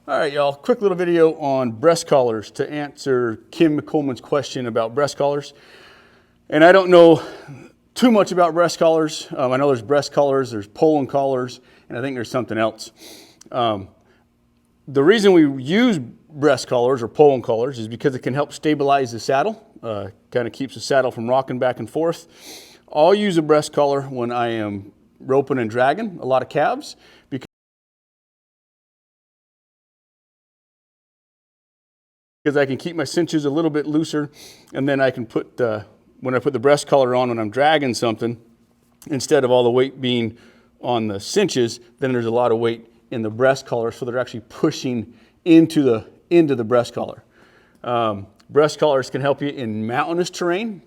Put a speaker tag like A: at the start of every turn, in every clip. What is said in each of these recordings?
A: All right, y'all, quick little video on breast collars to answer Kim Coleman's question about breast collars. And I don't know too much about breast collars. I know there's breast collars, there's Poland collars, and I think there's something else. The reason we use breast collars or Poland collars is because it can help stabilize the saddle, kind of keeps the saddle from rocking back and forth. I'll use a breast collar when I am roping and dragging a lot of calves, because I can keep my cinches a little bit looser, and then I can put, when I put the breast collar on when I'm dragging something, instead of all the weight being on the cinches, then there's a lot of weight in the breast collar, so they're actually pushing into the breast collar. Breast collars can help you in mountainous terrain,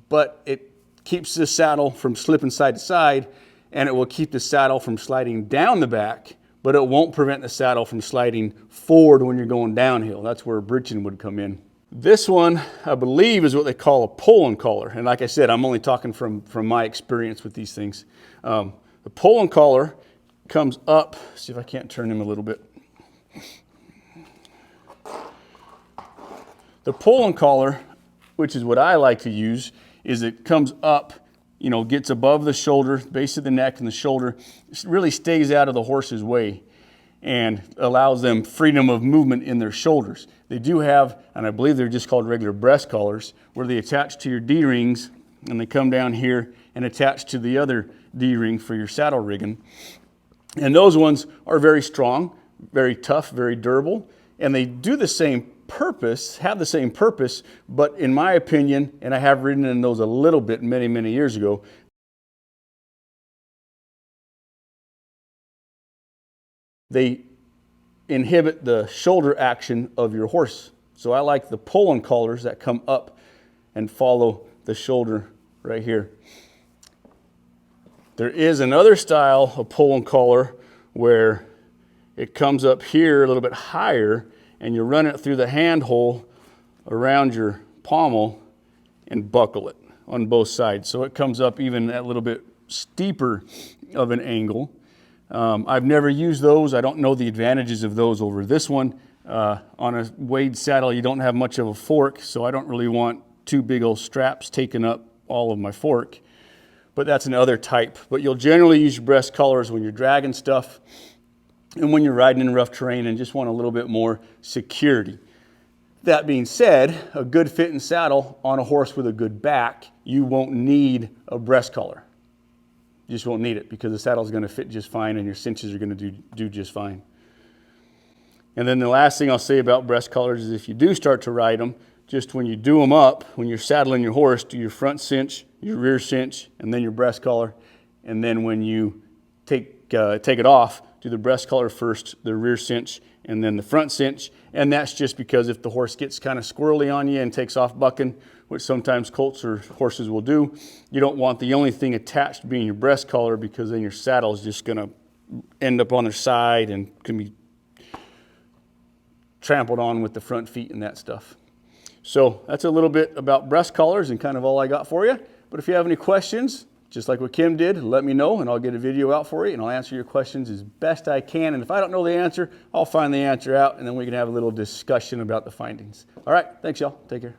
A: but it keeps the saddle from slipping side to side, and it will keep the saddle from sliding down the back, but it won't prevent the saddle from sliding forward when you're going downhill. That's where bridging would come in. This one, I believe, is what they call a Poland collar. And like I said, I'm only talking from my experience with these things. The Poland collar comes up, see if I can't turn him a little bit. The Poland collar, which is what I like to use, is it comes up, you know, gets above the shoulder, base of the neck and the shoulder, really stays out of the horse's way and allows them freedom of movement in their shoulders. They do have, and I believe they're just called regular breast collars, where they attach to your D-rings and they come down here and attach to the other D-ring for your saddle rigging. And those ones are very strong, very tough, very durable, and they do the same purpose, have the same purpose, but in my opinion, and I have ridden in those a little bit many years ago, they inhibit the shoulder action of your horse. So I like the Poland collars that come up and follow the shoulder right here. There is another style of Poland collar where it comes up here a little bit higher, and you run it through the hand hole around your pommel and buckle it on both sides. So it comes up even a little bit steeper of an angle. I've never used those. I don't know the advantages of those over this one. On a Wade saddle, you don't have much of a fork, so I don't really want two big old straps taking up all of my fork. But that's another type. But you'll generally use your breast collars when you're dragging stuff and when you're riding in rough terrain and just want a little bit more security. That being said, a good fitting saddle on a horse with a good back, you won't need a breast collar. You just won't need it because the saddle is going to fit just fine and your cinches are going to do just fine. And then the last thing I'll say about breast collars is if you do start to ride them, just when you do them up, when you're saddling your horse, do your front cinch, your rear cinch, and then your breast collar. And then when you take it off, do the breast collar first, the rear cinch, and then the front cinch. And that's just because if the horse gets kind of squirrely on you and takes off bucking, which sometimes colts or horses will do, you don't want the only thing attached being your breast collar, because then your saddle is just going to end up on their side and can be trampled on with the front feet and that stuff. So that's a little bit about breast collars and kind of all I got for you. But if you have any questions, just like what Kim did, let me know and I'll get a video out for you and I'll answer your questions as best I can. And if I don't know the answer, I'll find the answer out and then we can have a little discussion about the findings. All right, thanks y'all. Take care.